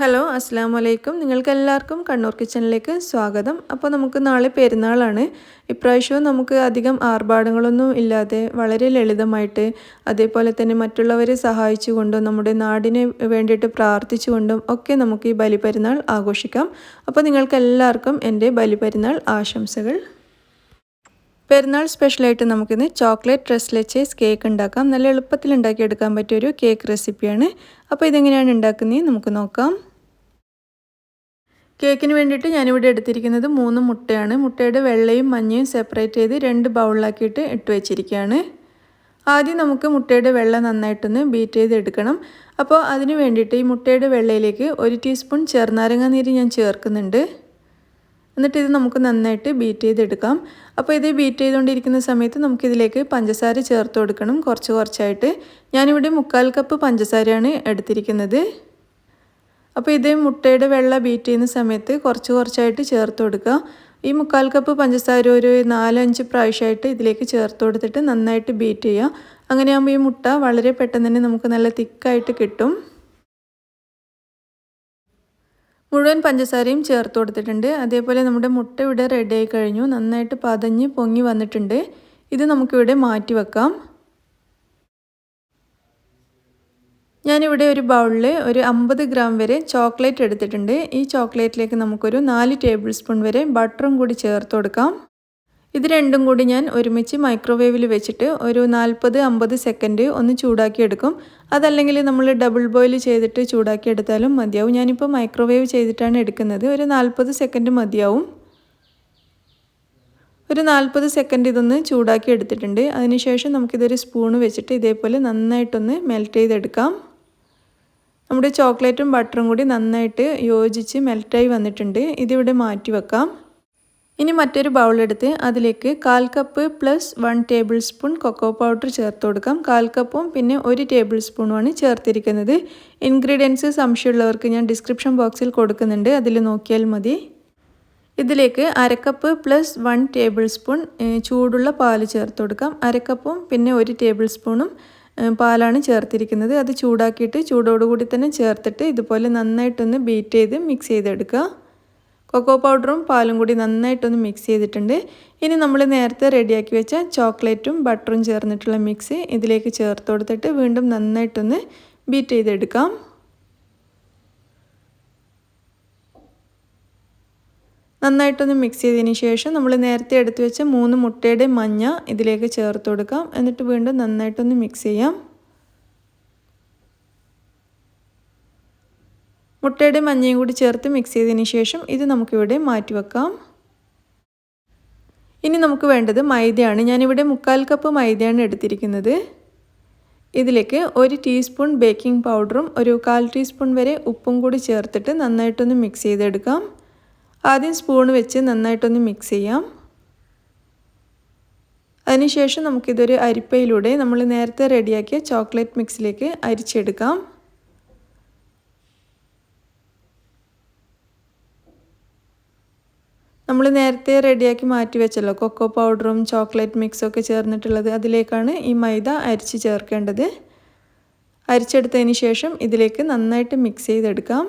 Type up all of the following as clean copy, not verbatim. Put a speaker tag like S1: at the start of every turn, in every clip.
S1: Hello അസ്സാം വലൈക്കും. നിങ്ങൾക്കെല്ലാവർക്കും കണ്ണൂർ കിച്ചണിലേക്ക് സ്വാഗതം. അപ്പോൾ നമുക്ക് നാളെ പെരുന്നാളാണ്. ഇപ്രാവശ്യവും നമുക്ക് അധികം ആർഭാടങ്ങളൊന്നും ഇല്ലാതെ വളരെ ലളിതമായിട്ട്, അതേപോലെ തന്നെ മറ്റുള്ളവരെ സഹായിച്ചുകൊണ്ടും നമ്മുടെ നാടിന് വേണ്ടിയിട്ട് പ്രാർത്ഥിച്ചുകൊണ്ടും ഒക്കെ നമുക്ക് ഈ ബലിപെരുന്നാൾ ആഘോഷിക്കാം. അപ്പോൾ നിങ്ങൾക്കെല്ലാവർക്കും എൻ്റെ ബലിപെരുന്നാൾ ആശംസകൾ. പെരുന്നാൾ സ്പെഷ്യലായിട്ട് നമുക്കിന്ന് ചോക്ലേറ്റ് ട്രസ് ലെച്ചേസ് കേക്ക് ഉണ്ടാക്കാം. നല്ല എളുപ്പത്തിൽ ഉണ്ടാക്കിയെടുക്കാൻ പറ്റിയൊരു കേക്ക് റെസിപ്പിയാണ്. അപ്പോൾ ഇതെങ്ങനെയാണ് ഉണ്ടാക്കുന്നത് നമുക്ക് നോക്കാം. കേക്കിന് വേണ്ടിയിട്ട് ഞാനിവിടെ എടുത്തിരിക്കുന്നത് 3 മുട്ടയാണ്. മുട്ടയുടെ വെള്ളയും മഞ്ഞയും സെപ്പറേറ്റ് ചെയ്ത് 2 ബൗളിലാക്കിയിട്ട് ഇട്ട് വെച്ചിരിക്കുകയാണ്. ആദ്യം നമുക്ക് മുട്ടയുടെ വെള്ള നന്നായിട്ടൊന്ന് ബീറ്റ് ചെയ്തെടുക്കണം. അപ്പോൾ അതിന് വേണ്ടിയിട്ട് ഈ മുട്ടയുടെ വെള്ളയിലേക്ക് 1 ടീസ്പൂൺ ചെറുനാരങ്ങ നീര് ഞാൻ ചേർക്കുന്നുണ്ട്. എന്നിട്ട് ഇത് നമുക്ക് നന്നായിട്ട് ബീറ്റ് ചെയ്തെടുക്കാം. അപ്പോൾ ഇത് ബീറ്റ് ചെയ്തുകൊണ്ടിരിക്കുന്ന സമയത്ത് നമുക്കിതിലേക്ക് പഞ്ചസാര ചേർത്ത് കൊടുക്കണം, കുറച്ചായിട്ട്. ഞാനിവിടെ 1/4 കപ്പ് പഞ്ചസാരയാണ് എടുത്തിരിക്കുന്നത്. അപ്പോൾ ഇത് മുട്ടയുടെ വെള്ള ബീറ്റ് ചെയ്യുന്ന സമയത്ത് കുറച്ചായിട്ട് ചേർത്ത് കൊടുക്കുക. ഈ 1/4 കപ്പ് പഞ്ചസാര ഒരു 4-5 പ്രാവശ്യമായിട്ട് ഇതിലേക്ക് ചേർത്ത് കൊടുത്തിട്ട് നന്നായിട്ട് ബീറ്റ് ചെയ്യുക. അങ്ങനെയാകുമ്പോൾ ഈ മുട്ട വളരെ പെട്ടെന്ന് തന്നെ നമുക്ക് നല്ല തിക്കായിട്ട് കിട്ടും. മുഴുവൻ പഞ്ചസാരയും ചേർത്ത് കൊടുത്തിട്ടുണ്ട്. അതേപോലെ നമ്മുടെ മുട്ട ഇവിടെ റെഡി ആയി കഴിഞ്ഞു. നന്നായിട്ട് പതഞ്ഞ് പൊങ്ങി വന്നിട്ടുണ്ട്. ഇത് നമുക്കിവിടെ മാറ്റി വെക്കാം. ഞാനിവിടെ ഒരു ബൗളിൽ ഒരു 50 ഗ്രാം വരെ ചോക്ലേറ്റ് എടുത്തിട്ടുണ്ട്. ഈ ചോക്ലേറ്റിലേക്ക് നമുക്കൊരു 4 ടേബിൾ സ്പൂൺ വരെ ബട്ടറും കൂടി ചേർത്ത് കൊടുക്കാം. ഇത് രണ്ടും കൂടി ഞാൻ ഒരുമിച്ച് മൈക്രോവേവിൽ വെച്ചിട്ട് ഒരു 40-50 സെക്കൻഡ് ഒന്ന് ചൂടാക്കിയെടുക്കും. അതല്ലെങ്കിൽ നമ്മൾ ഡബിൾ ബോയിൽ ചെയ്തിട്ട് ചൂടാക്കിയെടുത്താലും മതിയാവും. ഞാനിപ്പോൾ മൈക്രോവേവ് ചെയ്തിട്ടാണ് എടുക്കുന്നത്. ഒരു 40 സെക്കൻഡ് മതിയാവും. ഒരു 40 സെക്കൻഡ് ഇതൊന്ന് ചൂടാക്കി എടുത്തിട്ടുണ്ട്. അതിനുശേഷം നമുക്കിതൊരു സ്പൂണ് വെച്ചിട്ട് ഇതേപോലെ നന്നായിട്ടൊന്ന് മെൽറ്റ് ചെയ്തെടുക്കാം. നമ്മുടെ ചോക്ലേറ്റും ബട്ടറും കൂടി നന്നായിട്ട് യോജിച്ച് മെൽറ്റായി വന്നിട്ടുണ്ട്. ഇതിവിടെ മാറ്റി വെക്കാം. ഇനി മറ്റൊരു ബൗളെടുത്ത് അതിലേക്ക് 1/4 cup plus 1 tablespoon cocoa powder ചേർത്ത് കൊടുക്കാം. 1/4 കപ്പും പിന്നെ 1 ടേബിൾ സ്പൂണുമാണ് ചേർത്തിരിക്കുന്നത്. ഇൻഗ്രീഡിയൻസ് സംശയമുള്ളവർക്ക് ഞാൻ ഡിസ്ക്രിപ്ഷൻ ബോക്സിൽ കൊടുക്കുന്നുണ്ട്, അതിൽ നോക്കിയാൽ മതി. ഇതിലേക്ക് 1/2 കപ്പ് പ്ലസ് 1 ടേബിൾ സ്പൂൺ ചൂടുള്ള പാൽ ചേർത്ത് കൊടുക്കാം. 1/2 കപ്പും പിന്നെ 1 ടേബിൾ സ്പൂണും പാലാണ് ചേർത്തിരിക്കുന്നത്. അത് ചൂടാക്കിയിട്ട് ചൂടോടുകൂടി തന്നെ ചേർത്തിട്ട് ഇതുപോലെ നന്നായിട്ടൊന്ന് ബീറ്റ് ചെയ്ത് മിക്സ് ചെയ്തെടുക്കുക. കൊക്കോ പൗഡറും പാലും കൂടി നന്നായിട്ടൊന്ന് മിക്സ് ചെയ്തിട്ടുണ്ട്. ഇനി നമ്മൾ നേരത്തെ റെഡിയാക്കി വെച്ച ചോക്ലേറ്റും ബട്ടറും ചേർന്നിട്ടുള്ള മിക്സ് ഇതിലേക്ക് ചേർത്ത് കൊടുത്തിട്ട് വീണ്ടും നന്നായിട്ടൊന്ന് ബീറ്റ് ചെയ്തെടുക്കാം. നന്നായിട്ടൊന്ന് മിക്സ് ചെയ്തതിന് ശേഷം നമ്മൾ നേരത്തെ എടുത്തു വെച്ച 3 മുട്ടയുടെ മഞ്ഞ ഇതിലേക്ക് ചേർത്ത് കൊടുക്കാം. എന്നിട്ട് വീണ്ടും നന്നായിട്ടൊന്ന് മിക്സ് ചെയ്യാം. മുട്ടയുടെ മഞ്ഞയും കൂടി ചേർത്ത് മിക്സ് ചെയ്തതിന് ശേഷം ഇത് നമുക്കിവിടെ മാറ്റി വെക്കാം. ഇനി നമുക്ക് വേണ്ടത് മൈദയാണ്. ഞാനിവിടെ 1/4 കപ്പ് മൈദയാണ് എടുത്തിരിക്കുന്നത്. ഇതിലേക്ക് 1 ടീസ്പൂൺ ബേക്കിംഗ് പൗഡറും ഒരു 1/4 ടീസ്പൂൺ വരെ ഉപ്പും കൂടി ചേർത്തിട്ട് നന്നായിട്ടൊന്ന് മിക്സ് ചെയ്തെടുക്കാം. ആദ്യം സ്പൂൺ വെച്ച് നന്നായിട്ടൊന്ന് മിക്സ് ചെയ്യാം. അതിനുശേഷം നമുക്കിതൊരു അരിപ്പയിലൂടെ നമ്മൾ നേരത്തെ റെഡിയാക്കിയ ചോക്ലേറ്റ് മിക്സിലേക്ക് അരിച്ചെടുക്കാം. നമ്മൾ നേരത്തെ റെഡിയാക്കി മാറ്റി വെച്ചല്ലോ കൊക്കോ പൗഡറും ചോക്ലേറ്റ് മിക്സും ഒക്കെ ചേർന്നിട്ടുള്ളത്, അതിലേക്കാണ് ഈ മൈദ അരിച്ച് ചേർക്കേണ്ടത്. അരിച്ചെടുത്തതിന് ശേഷം ഇതിലേക്ക് നന്നായിട്ട് മിക്സ് ചെയ്തെടുക്കാം.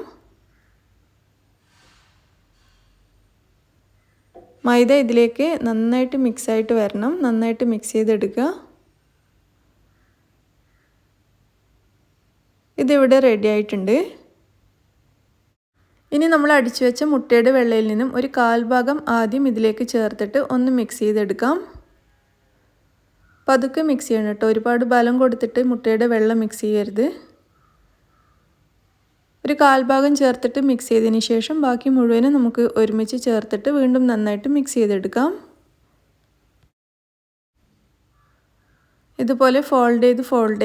S1: മൈദ ഇതിലേക്ക് നന്നായിട്ട് മിക്സായിട്ട് വരണം. നന്നായിട്ട് മിക്സ് ചെയ്തെടുക്കുക. ഇതിവിടെ റെഡി ആയിട്ടുണ്ട്. ഇനി നമ്മൾ അടിച്ചു വെച്ച മുട്ടയുടെ വെള്ളയിൽ നിന്നും ഒരു 1/4 ഭാഗം ആദ്യം ഇതിലേക്ക് ചേർത്തിട്ട് ഒന്ന് മിക്സ് ചെയ്തെടുക്കാം. പതുക്കെ മിക്സ് ചെയ്യണം കേട്ടോ, ഒരുപാട് ബലം കൊടുത്തിട്ട് മുട്ടയുടെ വെള്ളം മിക്സ് ചെയ്യരുത്. ഒരു 1/4 ഭാഗം ചേർത്തിട്ട് മിക്സ് ചെയ്തതിന് ശേഷം ബാക്കി മുഴുവനും നമുക്ക് ഒരുമിച്ച് ചേർത്തിട്ട് വീണ്ടും നന്നായിട്ട് മിക്സ് ചെയ്തെടുക്കാം. ഇതുപോലെ ഫോൾഡ്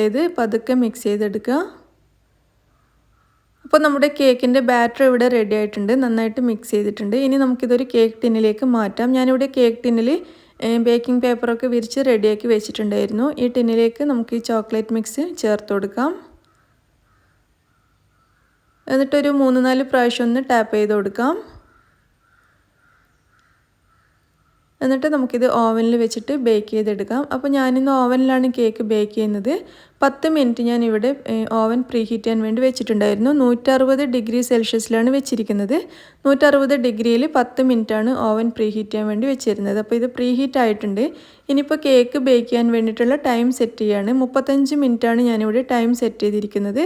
S1: ചെയ്ത് പതുക്കെ മിക്സ് ചെയ്തെടുക്കുക. അപ്പോൾ നമ്മുടെ കേക്കിൻ്റെ ബാറ്റർ ഇവിടെ റെഡി ആയിട്ടുണ്ട്. നന്നായിട്ട് മിക്സ് ചെയ്തിട്ടുണ്ട്. ഇനി നമുക്കിതൊരു കേക്ക് ടിന്നിലേക്ക് മാറ്റാം. ഞാനിവിടെ കേക്ക് ടിന്നിൽ ബേക്കിംഗ് പേപ്പറൊക്കെ വിരിച്ച് റെഡിയാക്കി വെച്ചിട്ടുണ്ടായിരുന്നു. ഈ ടിന്നിലേക്ക് നമുക്ക് ഈ ചോക്ലേറ്റ് മിക്സ് ചേർത്ത് കൊടുക്കാം. എന്നിട്ടൊരു 3-4 പ്രാവശ്യം ഒന്ന് ടാപ്പ് ചെയ്ത് കൊടുക്കാം. എന്നിട്ട് നമുക്കിത് ഓവനിൽ വെച്ചിട്ട് ബേക്ക് ചെയ്തെടുക്കാം. അപ്പോൾ ഞാനിന്ന് ഓവനിലാണ് കേക്ക് ബേക്ക് ചെയ്യുന്നത്. 10 മിനിറ്റ് ഞാൻ ഇവിടെ ഓവൻ പ്രീ ഹീറ്റ് ചെയ്യാൻ വേണ്ടി വെച്ചിട്ടുണ്ടായിരുന്നു. 160 ഡിഗ്രി സെൽഷ്യസിലാണ് വെച്ചിരിക്കുന്നത്. 160 ഡിഗ്രിയിൽ 10 മിനിറ്റാണ് ഓവൻ പ്രീ ഹീറ്റ് ചെയ്യാൻ വേണ്ടി വെച്ചിരുന്നത്. അപ്പോൾ ഇത് പ്രീ ഹീറ്റ് ആയിട്ടുണ്ട്. ഇനിയിപ്പോൾ കേക്ക് ബേക്ക് ചെയ്യാൻ വേണ്ടിയിട്ടുള്ള ടൈം സെറ്റ് ചെയ്യാണ്. 35 മിനിറ്റാണ് ഞാനിവിടെ ടൈം സെറ്റ് ചെയ്തിരിക്കുന്നത്.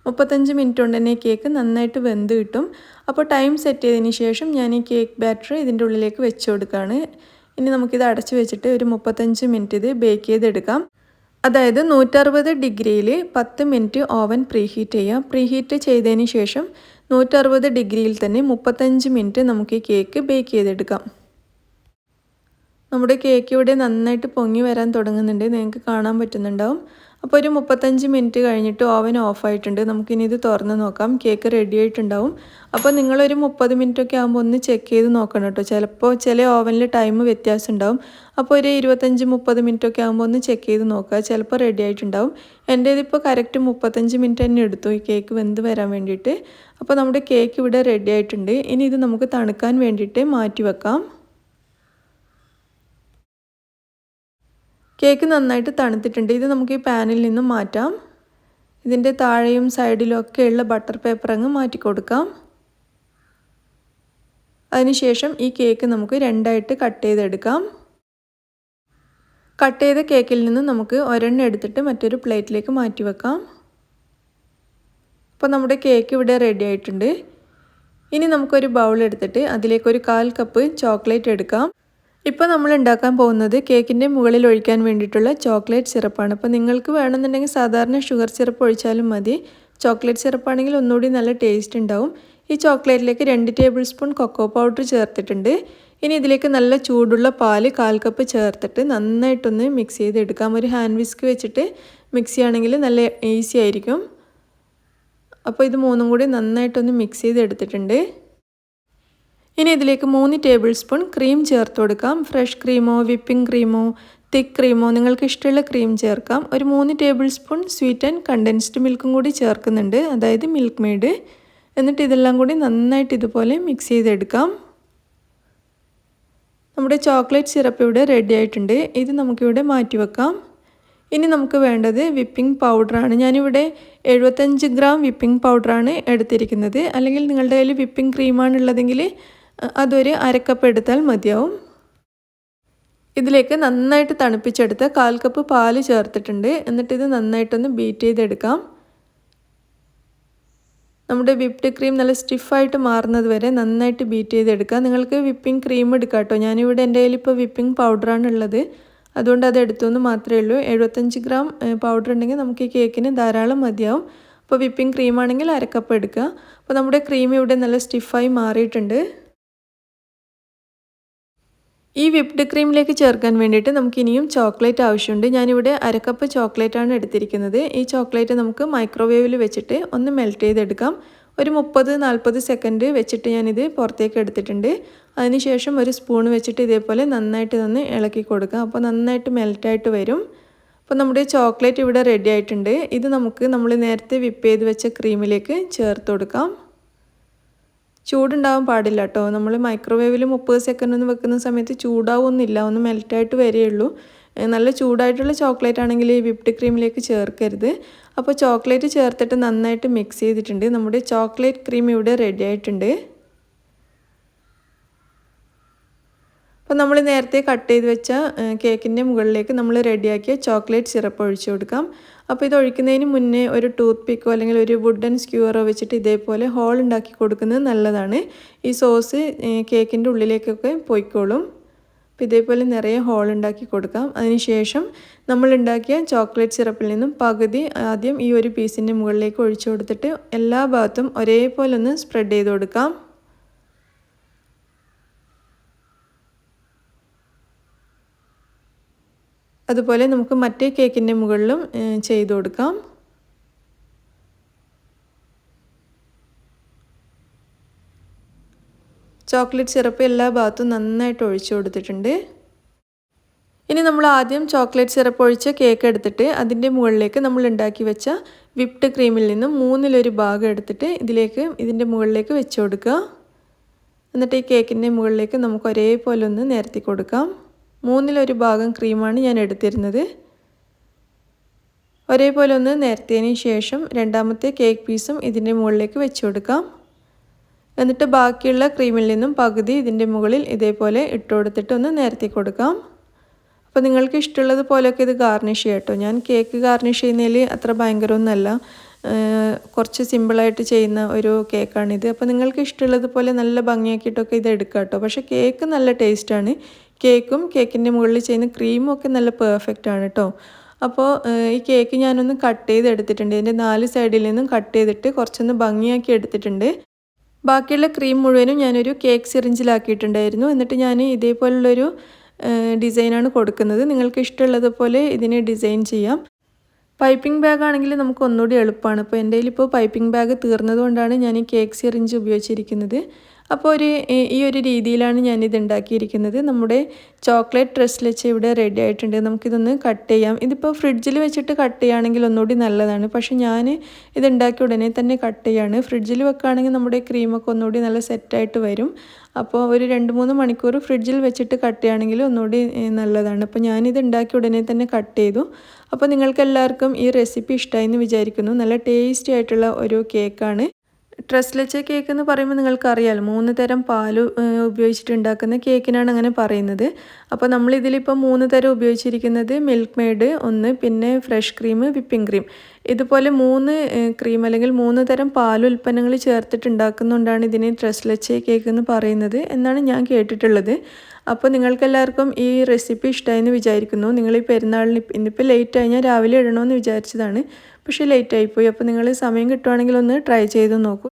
S1: 35 മിനിറ്റ് കൊണ്ട് തന്നെ കേക്ക് നന്നായിട്ട് വെന്ത് കിട്ടും. അപ്പോൾ ടൈം സെറ്റ് ചെയ്തതിന് ശേഷം ഞാൻ ഈ കേക്ക് ബാറ്റർ ഇതിൻ്റെ ഉള്ളിലേക്ക് വെച്ച് കൊടുക്കുകയാണ്. ഇനി നമുക്കിത് അടച്ച് വെച്ചിട്ട് ഒരു 35 മിനിറ്റ് ഇത് ബേക്ക് ചെയ്തെടുക്കാം. അതായത് 160 ഡിഗ്രിയിൽ 10 മിനിറ്റ് ഓവൻ പ്രീ ഹീറ്റ് ചെയ്യാം. പ്രീ ഹീറ്റ് ചെയ്തതിന് ശേഷം 160 ഡിഗ്രിയിൽ തന്നെ 35 മിനിറ്റ് നമുക്ക് ഈ കേക്ക് ബേക്ക് ചെയ്തെടുക്കാം. നമ്മുടെ കേക്ക് ഇവിടെ നന്നായിട്ട് പൊങ്ങി വരാൻ തുടങ്ങുന്നുണ്ട്. നിങ്ങൾക്ക് കാണാൻ പറ്റുന്നുണ്ടാവും. അപ്പോൾ ഒരു 35 മിനിറ്റ് കഴിഞ്ഞിട്ട് ഓവൻ ഓഫായിട്ടുണ്ട്. നമുക്കിനി ഇത് തുറന്ന് നോക്കാം. കേക്ക് റെഡി ആയിട്ടുണ്ടാവും. അപ്പോൾ നിങ്ങളൊരു 30 മിനിറ്റൊക്കെ ആകുമ്പോൾ ഒന്ന് ചെക്ക് ചെയ്ത് നോക്കണം കേട്ടോ. ചിലപ്പോൾ ചില ഓവനിൽ ടൈം വ്യത്യാസം ഉണ്ടാവും. അപ്പോൾ ഒരു 25-30 മിനിറ്റൊക്കെ ആകുമ്പോൾ ഒന്ന് ചെക്ക് ചെയ്ത് നോക്കുക. ചിലപ്പോൾ റെഡി ആയിട്ടുണ്ടാവും. എൻ്റേതിപ്പോൾ കറക്റ്റ് 35 മിനിറ്റ് തന്നെ എടുത്തു ഈ കേക്ക് വെന്ത് വരാൻ വേണ്ടിയിട്ട്. അപ്പോൾ നമ്മുടെ കേക്ക് ഇവിടെ റെഡി ആയിട്ടുണ്ട്. ഇനി ഇത് നമുക്ക് തണുക്കാൻ വേണ്ടിയിട്ട് മാറ്റി വെക്കാം. കേക്ക് നന്നായിട്ട് തണുത്തിട്ടുണ്ട്. ഇത് നമുക്ക് ഈ പാനിൽ നിന്നും മാറ്റാം. ഇതിൻ്റെ താഴെയും സൈഡിലും ഒക്കെയുള്ള ബട്ടർ പേപ്പർ അങ്ങ് മാറ്റി കൊടുക്കാം. അതിനുശേഷം ഈ കേക്ക് നമുക്ക് രണ്ടായിട്ട് കട്ട് ചെയ്തെടുക്കാം. കട്ട് ചെയ്ത കേക്കിൽ നിന്ന് നമുക്ക് ഒരെണ്ണം എടുത്തിട്ട് മറ്റൊരു പ്ലേറ്റിലേക്ക് മാറ്റി വെക്കാം. അപ്പോൾ നമ്മുടെ കേക്ക് ഇവിടെ റെഡി ആയിട്ടുണ്ട്. ഇനി നമുക്കൊരു ബൗൾ എടുത്തിട്ട് അതിലേക്കൊരു 1/4 കപ്പ് ചോക്ലേറ്റ് എടുക്കാം. ഇപ്പോൾ നമ്മൾ ഉണ്ടാക്കാൻ പോകുന്നത് കേക്കിൻ്റെ മുകളിൽ ഒഴിക്കാൻ വേണ്ടിയിട്ടുള്ള ചോക്ലേറ്റ് സിറപ്പാണ്. അപ്പോൾ നിങ്ങൾക്ക് വേണമെന്നുണ്ടെങ്കിൽ സാധാരണ ഷുഗർ സിറപ്പ് ഒഴിച്ചാലും മതി. ചോക്ലേറ്റ് സിറപ്പാണെങ്കിൽ ഒന്നുകൂടി നല്ല ടേസ്റ്റ് ഉണ്ടാവും. ഈ ചോക്ലേറ്റിലേക്ക് 2 ടേബിൾ സ്പൂൺ കൊക്കോ പൗഡർ ചേർത്തിട്ടുണ്ട്. ഇനി ഇതിലേക്ക് നല്ല ചൂടുള്ള പാല് 1/4 കപ്പ് ചേർത്തിട്ട് നന്നായിട്ടൊന്ന് മിക്സ് ചെയ്തെടുക്കാം. ഒരു ഹാൻഡ് വിസ്ക് വെച്ചിട്ട് മിക്സ് ചെയ്യുകയാണെങ്കിൽ നല്ല ഈസി ആയിരിക്കും. അപ്പോൾ ഇത് മൂന്നും കൂടി നന്നായിട്ടൊന്ന് മിക്സ് ചെയ്തെടുത്തിട്ടുണ്ട്. ഇനി ഇതിലേക്ക് 3 ടേബിൾ സ്പൂൺ ക്രീം ചേർത്ത് കൊടുക്കാം. ഫ്രഷ് ക്രീമോ വിപ്പിംഗ് ക്രീമോ തിക്ക് ക്രീമോ നിങ്ങൾക്ക് ഇഷ്ടമുള്ള ക്രീം ചേർക്കാം. ഒരു 3 tablespoon sweet and condensed മിൽക്കും കൂടി ചേർക്കുന്നുണ്ട്, അതായത് മിൽക്ക് മെയ്ഡ്. എന്നിട്ട് ഇതെല്ലാം കൂടി നന്നായിട്ട് ഇതുപോലെ മിക്സ് ചെയ്തെടുക്കാം. നമ്മുടെ ചോക്ലേറ്റ് സിറപ്പ് ഇവിടെ റെഡി ആയിട്ടുണ്ട്. ഇത് നമുക്കിവിടെ മാറ്റി വെക്കാം. ഇനി നമുക്ക് വേണ്ടത് വിപ്പിംഗ് പൗഡറാണ്. ഞാനിവിടെ 75 ഗ്രാം വിപ്പിംഗ് പൗഡറാണ് എടുത്തിരിക്കുന്നത്. അല്ലെങ്കിൽ നിങ്ങളുടെ കയ്യിൽ വിപ്പിംഗ് ക്രീമാണുള്ളതെങ്കിൽ അതൊരു 1/2 കപ്പ് എടുത്താൽ മതിയാവും. ഇതിലേക്ക് നന്നായിട്ട് തണുപ്പിച്ചെടുത്ത 1/4 കപ്പ് പാല് ചേർത്തിട്ടുണ്ട്. എന്നിട്ട് ഇത് നന്നായിട്ടൊന്ന് ബീറ്റ് ചെയ്തെടുക്കാം. നമ്മുടെ വിപ്ഡ് ക്രീം നല്ല സ്റ്റിഫായിട്ട് മാറുന്നത് വരെ നന്നായിട്ട് ബീറ്റ് ചെയ്തെടുക്കാം. നിങ്ങൾക്ക് വിപ്പിംഗ് ക്രീം എടുക്കാം കേട്ടോ. ഞാനിവിടെ എൻ്റെ കയ്യിൽ ഇപ്പോൾ വിപ്പിംഗ് പൗഡറാണ് ഉള്ളത്, അതുകൊണ്ട് അത് എടുത്തുവെന്ന് മാത്രമേ ഉള്ളൂ. 75 ഗ്രാം പൗഡർ ഉണ്ടെങ്കിൽ നമുക്ക് ഈ കേക്കിന് ധാരാളം മതിയാവും. അപ്പോൾ വിപ്പിംഗ് ക്രീമാണെങ്കിൽ 1/2 കപ്പ് എടുക്കുക. അപ്പോൾ നമ്മുടെ ക്രീം ഇവിടെ നല്ല സ്റ്റിഫായി മാറിയിട്ടുണ്ട്. ഈ വിപ്ഡ് ക്രീമിലേക്ക് ചേർക്കാൻ വേണ്ടിയിട്ട് നമുക്ക് ഇനിയും ചോക്ലേറ്റ് ആവശ്യമുണ്ട്. ഞാനിവിടെ 1/2 കപ്പ് ചോക്ലേറ്റാണ് എടുത്തിരിക്കുന്നത്. ഈ ചോക്ലേറ്റ് നമുക്ക് മൈക്രോവേവിൽ വെച്ചിട്ട് ഒന്ന് മെൽറ്റ് ചെയ്തെടുക്കാം. ഒരു 30-40 സെക്കൻഡ് വെച്ചിട്ട് ഞാനിത് പുറത്തേക്ക് എടുത്തിട്ടുണ്ട്. അതിനുശേഷം ഒരു സ്പൂൺ വെച്ചിട്ട് ഇതേപോലെ നന്നായിട്ട് ഒന്ന് ഇളക്കി കൊടുക്കാം. അപ്പോൾ നന്നായിട്ട് മെൽറ്റായിട്ട് വരും. അപ്പോൾ നമ്മുടെ ചോക്ലേറ്റ് ഇവിടെ റെഡി ആയിട്ടുണ്ട്. ഇത് നമുക്ക് നമ്മൾ നേരത്തെ വിപ്പ് ചെയ്ത് വെച്ച ക്രീമിലേക്ക് ചേർത്ത് കൊടുക്കാം. ചൂടുണ്ടാവാൻ പാടില്ല കേട്ടോ. നമ്മൾ മൈക്രോവേവിൽ 30 സെക്കൻഡ് ഒന്ന് വെക്കുന്ന സമയത്ത് ചൂടാവൊന്നുമില്ല, ഒന്ന് മെൽറ്റായിട്ട് വരികയുള്ളൂ. നല്ല ചൂടായിട്ടുള്ള ചോക്ലേറ്റ് ആണെങ്കിൽ ഈ വിപ്ഡ് ക്രീമിലേക്ക് ചേർക്കരുത്. അപ്പോൾ ചോക്ലേറ്റ് ചേർത്തിട്ട് നന്നായിട്ട് മിക്സ് ചെയ്തിട്ടുണ്ട്. നമ്മുടെ ചോക്ലേറ്റ് ക്രീം ഇവിടെ റെഡി ആയിട്ടുണ്ട്. അപ്പോൾ നമ്മൾ നേരത്തെ കട്ട് ചെയ്ത് വെച്ച കേക്കിൻ്റെ മുകളിലേക്ക് നമ്മൾ റെഡിയാക്കിയ ചോക്ലേറ്റ് സിറപ്പ് ഒഴിച്ചു കൊടുക്കാം. അപ്പോൾ ഇത് ഒഴിക്കുന്നതിന് മുന്നേ ഒരു ടൂത്ത് പിക്കോ അല്ലെങ്കിൽ ഒരു വുഡൻ സ്ക്യൂറോ വെച്ചിട്ട് ഇതേപോലെ ഹോൾ ഉണ്ടാക്കി കൊടുക്കുന്നത് നല്ലതാണ്. ഈ സോസ് കേക്കിൻ്റെ ഉള്ളിലേക്കൊക്കെ പോയിക്കോളും. അപ്പോൾ ഇതേപോലെ നിറയെ ഹോൾ ഉണ്ടാക്കി കൊടുക്കാം. അതിനുശേഷം നമ്മൾ ഉണ്ടാക്കിയ ചോക്ലേറ്റ് സിറപ്പിൽ നിന്നും പകുതി ആദ്യം ഈ ഒരു പീസിൻ്റെ മുകളിലേക്ക് ഒഴിച്ചു കൊടുത്തിട്ട് എല്ലാ ഭാഗത്തും ഒരേപോലെ ഒന്ന് സ്പ്രെഡ് ചെയ്ത് കൊടുക്കാം. അതുപോലെ നമുക്ക് മറ്റേ കേക്കിൻ്റെ മുകളിലും ചെയ്ത് കൊടുക്കാം. ചോക്ലേറ്റ് സിറപ്പ് എല്ലാ ഭാഗത്തും നന്നായിട്ട് ഒഴിച്ചു കൊടുത്തിട്ടുണ്ട്. ഇനി നമ്മൾ ആദ്യം ചോക്ലേറ്റ് സിറപ്പ് ഒഴിച്ച കേക്ക് എടുത്തിട്ട് അതിൻ്റെ മുകളിലേക്ക് നമ്മൾ ഉണ്ടാക്കി വെച്ച വിപ്ഡ് ക്രീമിൽ നിന്നും 1/3 ഭാഗം എടുത്തിട്ട് ഇതിൻ്റെ മുകളിലേക്ക് വെച്ച് കൊടുക്കുക. എന്നിട്ട് ഈ കേക്കിൻ്റെ മുകളിലേക്ക് നമുക്ക് ഒരേപോലെ ഒന്ന് നിരത്തി കൊടുക്കാം. മൂന്നിലൊരു ഭാഗം ക്രീമാണ് ഞാൻ എടുത്തിരുന്നത്. ഒരേപോലെ ഒന്ന് നിരത്തിയതിന് ശേഷം രണ്ടാമത്തെ കേക്ക് പീസും ഇതിൻ്റെ മുകളിലേക്ക് വെച്ച് കൊടുക്കാം. എന്നിട്ട് ബാക്കിയുള്ള ക്രീമിൽ നിന്നും പകുതി ഇതിൻ്റെ മുകളിൽ ഇതേപോലെ ഇട്ട് കൊടുത്തിട്ട് ഒന്ന് നിരത്തി കൊടുക്കാം. അപ്പോൾ നിങ്ങൾക്ക് ഇഷ്ടമുള്ളത് പോലെയൊക്കെ ഇത് ഗാർണിഷ് ചെയ്യാം കേട്ടോ. ഞാൻ കേക്ക് ഗാർണിഷ് ചെയ്യുന്നതിൽ അത്ര ഭയങ്കരമൊന്നുമല്ല, കുറച്ച് സിമ്പിളായിട്ട് ചെയ്യുന്ന ഒരു കേക്കാണിത്. അപ്പോൾ നിങ്ങൾക്ക് ഇഷ്ടമുള്ളത് പോലെ നല്ല ഭംഗിയാക്കിയിട്ടൊക്കെ ഇത് എടുക്കാം കേട്ടോ. പക്ഷേ കേക്ക് നല്ല ടേസ്റ്റാണ്. കേക്കും കേക്കിൻ്റെ മുകളിൽ ചെയ്യുന്ന ക്രീമും ഒക്കെ നല്ല പെർഫെക്റ്റ് ആണ് കേട്ടോ. അപ്പോൾ ഈ കേക്ക് ഞാനൊന്ന് കട്ട് ചെയ്ത് എടുത്തിട്ടുണ്ട്. ഇതിൻ്റെ 4 സൈഡിൽ നിന്നും കട്ട് ചെയ്തിട്ട് കുറച്ചൊന്ന് ഭംഗിയാക്കി എടുത്തിട്ടുണ്ട്. ബാക്കിയുള്ള ക്രീം മുഴുവനും ഞാനൊരു കേക്ക് സിറിഞ്ചിലാക്കിയിട്ടുണ്ടായിരുന്നു. എന്നിട്ട് ഞാൻ ഇതേപോലുള്ളൊരു ഡിസൈനാണ് കൊടുക്കുന്നത്. നിങ്ങൾക്ക് ഇഷ്ടമുള്ളതുപോലെ ഇതിനെ ഡിസൈൻ ചെയ്യാം. പൈപ്പിംഗ് ബാഗ് ആണെങ്കിൽ നമുക്ക് ഒന്നുകൂടി എളുപ്പമാണ്. അപ്പോൾ എൻ്റെ കയ്യിലിപ്പോൾ പൈപ്പിംഗ് ബാഗ് തീർന്നതുകൊണ്ടാണ് ഞാൻ ഈ കേക്ക് സിറിഞ്ച് ഉപയോഗിച്ചിരിക്കുന്നത്. അപ്പോൾ ഈ ഒരു രീതിയിലാണ് ഞാനിത് ഉണ്ടാക്കിയിരിക്കുന്നത്. നമ്മുടെ ചോക്ലേറ്റ് ട്രസ്ലെച്ച് ഇവിടെ റെഡി ആയിട്ടുണ്ട്. നമുക്കിതൊന്ന് കട്ട് ചെയ്യാം. ഇതിപ്പോൾ ഫ്രിഡ്ജിൽ വെച്ചിട്ട് കട്ട് ചെയ്യുകയാണെങ്കിൽ ഒന്നുകൂടി നല്ലതാണ്. പക്ഷേ ഞാൻ ഇത് ഉണ്ടാക്കിയ ഉടനെ തന്നെ കട്ട് ചെയ്യാണ്. ഫ്രിഡ്ജിൽ വെക്കുകയാണെങ്കിൽ നമ്മുടെ ക്രീമൊക്കെ ഒന്നുകൂടി നല്ല സെറ്റായിട്ട് വരും. അപ്പോൾ ഒരു 2-3 മണിക്കൂർ ഫ്രിഡ്ജിൽ വെച്ചിട്ട് കട്ട് ചെയ്യുകയാണെങ്കിൽ ഒന്നുകൂടി നല്ലതാണ്. അപ്പോൾ ഞാനിത് ഉണ്ടാക്കിയ ഉടനെ തന്നെ കട്ട് ചെയ്തു. അപ്പോൾ നിങ്ങൾക്കെല്ലാവർക്കും ഈ റെസിപ്പി ഇഷ്ടമായി എന്ന് വിചാരിക്കുന്നു. നല്ല ടേസ്റ്റി ആയിട്ടുള്ള ഒരു കേക്കാണ്. ട്രസ്ലെച്ച് കേക്ക് എന്ന് പറയുമ്പോൾ നിങ്ങൾക്കറിയാമല്ലോ, 3 തരം പാല് ഉപയോഗിച്ചിട്ട് ഉണ്ടാക്കുന്ന കേക്കിനാണ് അങ്ങനെ പറയുന്നത്. അപ്പോൾ നമ്മളിതിലിപ്പോൾ 3 തരം ഉപയോഗിച്ചിരിക്കുന്നത് മിൽക്ക് മെയ്ഡ് 1, പിന്നെ ഫ്രഷ് ക്രീം, വിപ്പിംഗ് ക്രീം. ഇതുപോലെ 3 ക്രീം അല്ലെങ്കിൽ 3 തരം പാലുൽപ്പന്നങ്ങൾ ചേർത്തിട്ട് ഉണ്ടാക്കുന്നതുകൊണ്ടാണ് ഇതിനെ ട്രസ്ലെച്ച് കേക്ക് എന്ന് പറയുന്നത് എന്നാണ് ഞാൻ കേട്ടിട്ടുള്ളത്. അപ്പോൾ നിങ്ങൾക്കെല്ലാവർക്കും ഈ റെസിപ്പി ഇഷ്ടമായെന്ന് വിചാരിക്കുന്നു. നിങ്ങൾ ഈ പെരുന്നാളിന് ഇന്നിപ്പോൾ ലേറ്റായി, ഞാൻ രാവിലെ ഇടണമെന്ന് വിചാരിച്ചതാണ്, പക്ഷേ ലേറ്റായിപ്പോയി. അപ്പോൾ നിങ്ങൾ സമയം കിട്ടുവാണെങ്കിൽ ഒന്ന് ട്രൈ ചെയ്ത് നോക്കൂ.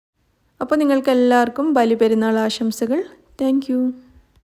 S1: അപ്പോൾ നിങ്ങൾക്കെല്ലാവർക്കും ബലിപെരുന്നാൾ ആശംസകൾ. Thank you.